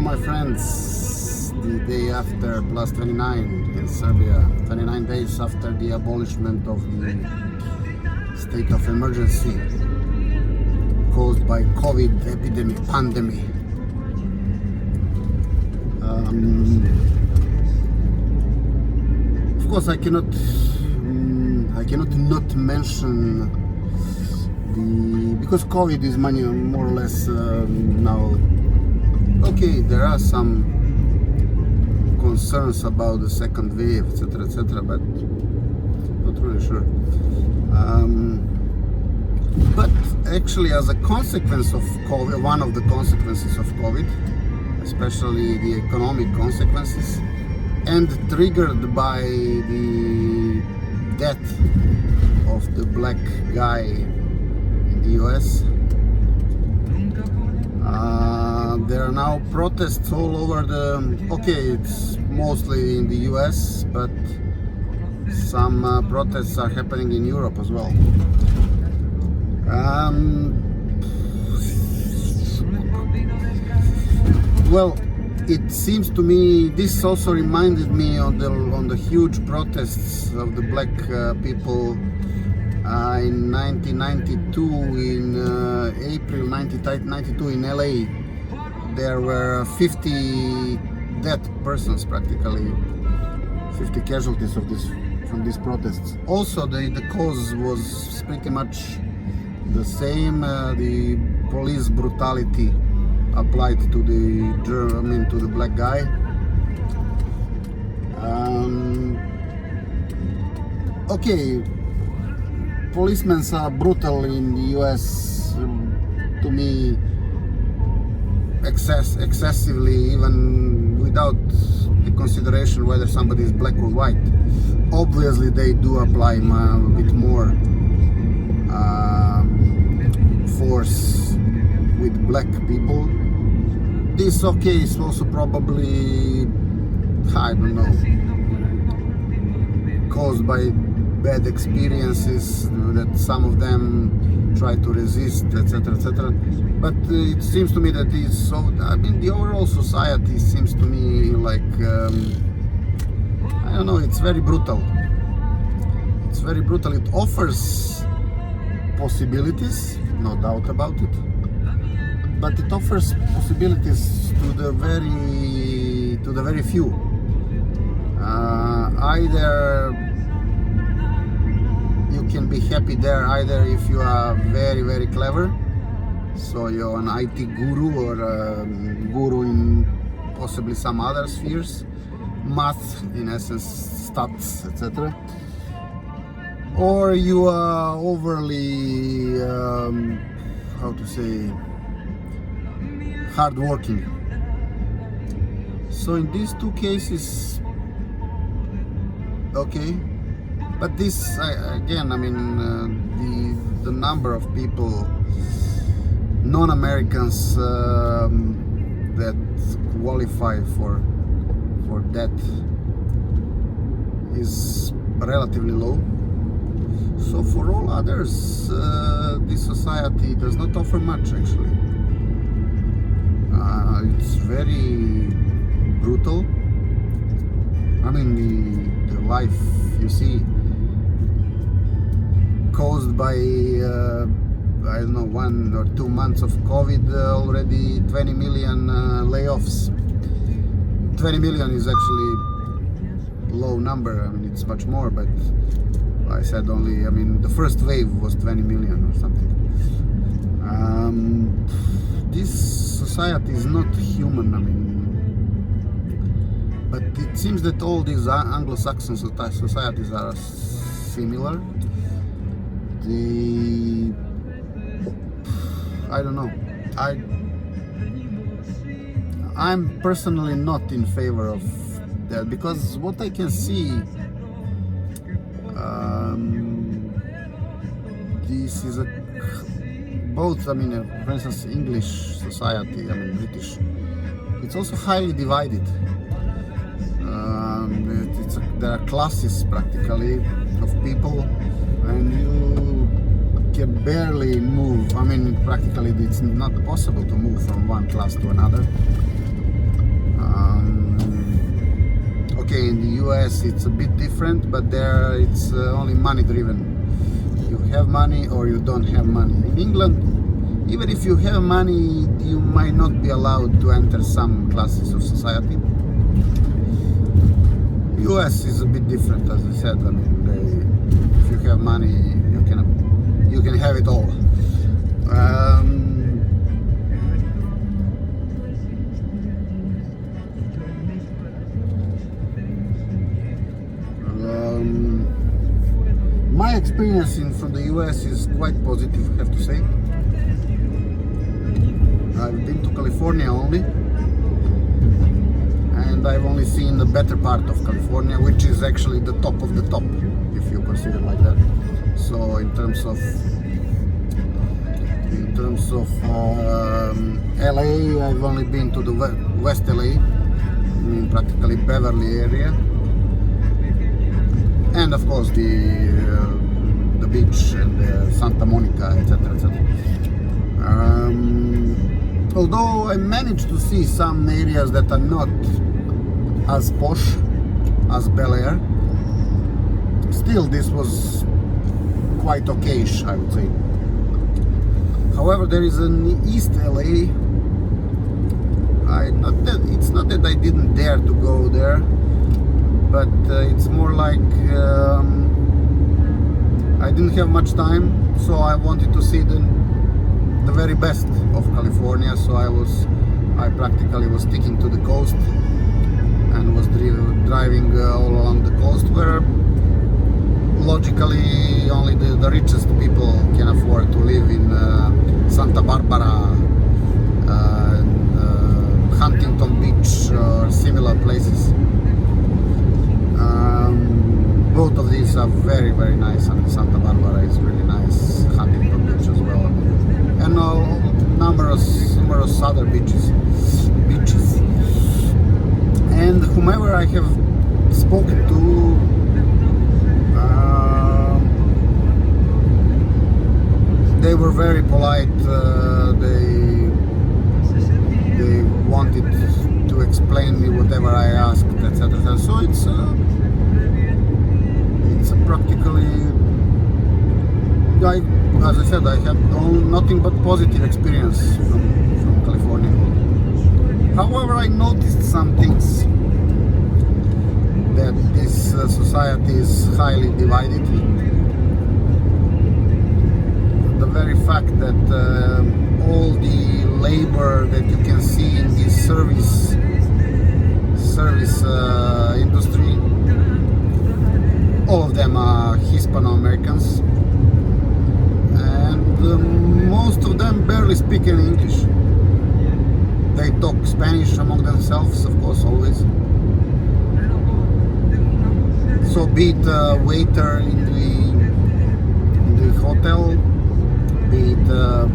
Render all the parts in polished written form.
my friends, the day after plus 29 in Serbia, 29 days after the abolishment of the state of emergency caused by COVID epidemic, pandemic. Of course, I cannot not mention because COVID is more or less now. Okay, there are some concerns about the second wave, etc., but not really sure. But actually, as a consequence of COVID, one of the consequences of COVID, especially the economic consequences, and triggered by the death of the black guy in the US, there are now protests all over it's mostly in the US, but some protests are happening in Europe as well. Well, it seems to me this also reminded me on the huge protests of the black people in 1992, in April 1992 in LA. There were 50 dead persons, practically 50 casualties from these protests. Also, the cause was pretty much the same. The police brutality applied to the black guy. Okay, policemen are brutal in the US, to me, excessively, even without the consideration whether somebody is black or white. Obviously, they do apply a bit more force with black people. This is also probably, I don't know, caused by bad experiences that some of them try to resist, etc. But it seems to me that the overall society seems to me like, I don't know, it's very brutal. It's very brutal. It offers possibilities, no doubt about it. But it offers possibilities to the very few. Either you can be happy there, either if you are very, very clever, so you're an IT guru or a guru in possibly some other spheres, math, in essence, stats, etc. Or you are overly, hardworking. So in these two cases, okay, but this again, the number of people, non-Americans, that qualify for that is relatively low. So for all others, this society does not offer much, actually. It's very brutal. The life you see caused by, 1 or 2 months of COVID, already 20 million layoffs. 20 million is actually a low number. It's much more, but I said only, the first wave was 20 million or something. This society is not human, but it seems that all these Anglo-Saxon societies are similar. I don't know. I'm personally not in favor of that, because what I can see, this is both, for instance, English society, British, it's also highly divided. There are classes practically of people, and you can barely move. Practically it's not possible to move from one class to another. Okay, in the US it's a bit different, but there it's only money driven. You have money or you don't have money. In England, even if you have money, you might not be allowed to enter some classes of society. US is a bit different, as I said. I mean, if you have money, you can have it all. My experience from the US is quite positive, I have to say. I've been to California only, and I've only seen the better part of California, which is actually the top of the top, if you consider like that. So in terms of LA, I've only been to the West LA, I mean practically Beverly area, and of course the beach and Santa Monica, etc., etc. Although I managed to see some areas that are not as posh as Bel Air, still this was quite okayish, I would say. However, there is an East LA. It's not that I didn't dare to go there, but it's more like I didn't have much time, so I wanted to see the very best of California. So I practically was sticking to the coast and was driving all along the coast, where logically only the richest people can afford to live in Santa Barbara, Huntington Beach or similar places. Both of these are very, very nice. I mean, Santa Barbara is really nice, Huntington Beach as well, and numerous other beaches. And whomever I have spoken to, they were very polite. They wanted to explain me whatever I asked, etc. So it's practically, as I said, I had nothing but positive experience from California. However, I noticed some things, that this society is highly divided. The very fact that all the labor that you can see in this service industry, all of them are Hispano-Americans, and most of them barely speak any English. They talk Spanish among themselves, of course, always. So be it a waiter in the hotel, be it the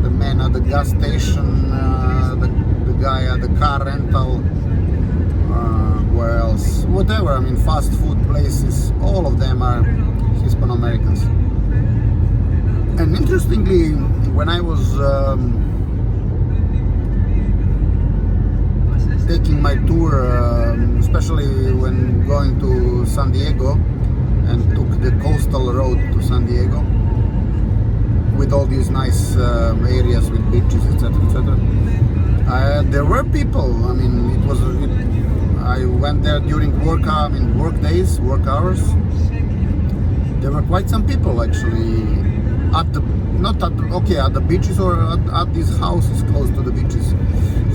man at the gas station, the guy at the car rental, where else, whatever, I mean, fast food places, all of them are Hispano-Americans. And interestingly, when I was taking my tour, especially when going to San Diego, and took the coastal road to San Diego with all these nice areas with beaches, etc., etc. There were people. I mean, I went there during work days, work hours. There were quite some people actually at the beaches or at these houses close to the beaches.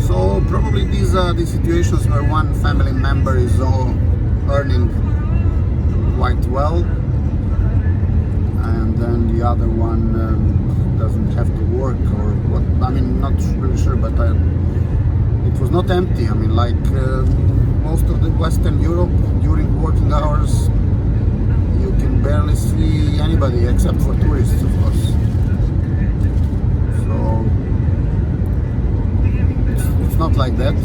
So probably these are the situations where one family member is earning quite well, and then the other one doesn't have to work, or what. I mean, not really sure, but it was not empty. I mean, like most of the Western Europe, during working hours, you can barely see anybody except for tourists, of course. So it's not like that.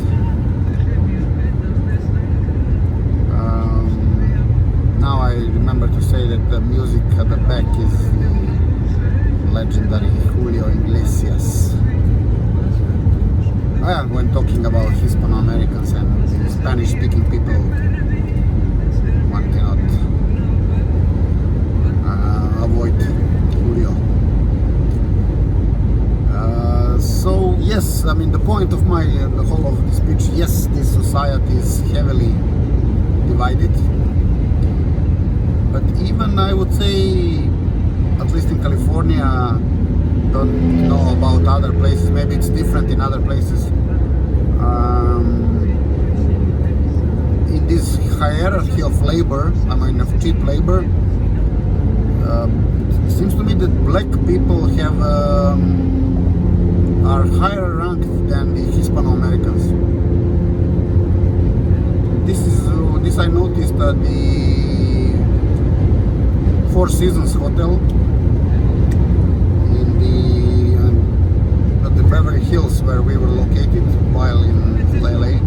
Now I remember to say that the music at the back is the legendary Julio Iglesias. When talking about Hispano-Americans and Spanish-speaking people, yes, I mean the point of my the whole of the speech. Yes, this society is heavily divided, but even I would say, at least in California, don't know about other places. Maybe it's different in other places. In this hierarchy of labor, I mean of cheap labor, it seems to me that black people have are higher ranked than the Hispano-Americans. This I noticed at the Four Seasons Hotel in at the Beverly Hills, where we were located while in LA.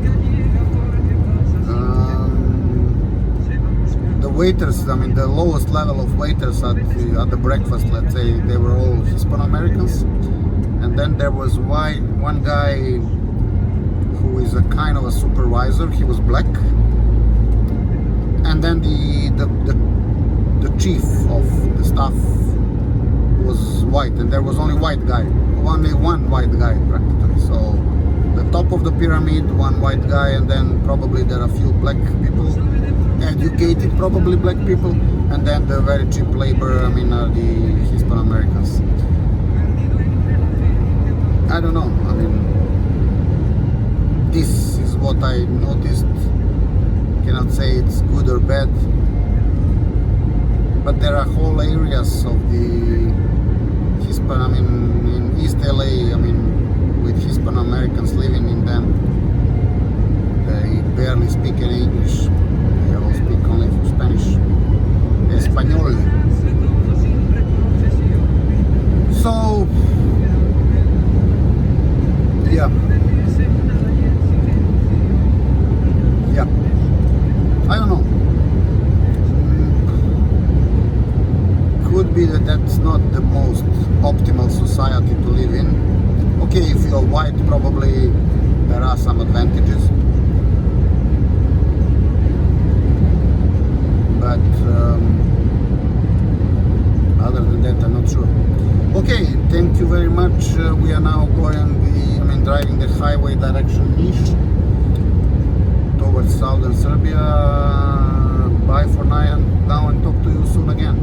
The waiters, I mean the lowest level of waiters at the breakfast, let's say, they were all Hispano-Americans. And then there was one guy who is a kind of a supervisor. He was black. And then the chief of the staff was white, and there was only only one white guy practically. So the top of the pyramid, one white guy, and then probably there are a few black people, educated probably black people, and then the very cheap labor, I mean, are the Hispano-Americans. I don't know, I mean, this is what I noticed. Cannot say it's good or bad, but there are whole areas of the I mean, in East LA, I mean, with Hispano-Americans living in them. They barely speak any English. They all speak only Spanish, Espanol. So, yeah. I don't know. Could be that that's not the most optimal society to live in. Okay, if you're white, probably there are some advantages. But other than that, I'm not sure. Okay, thank you very much. We are now driving the highway direction east towards southern Serbia. Bye for now and talk to you soon again.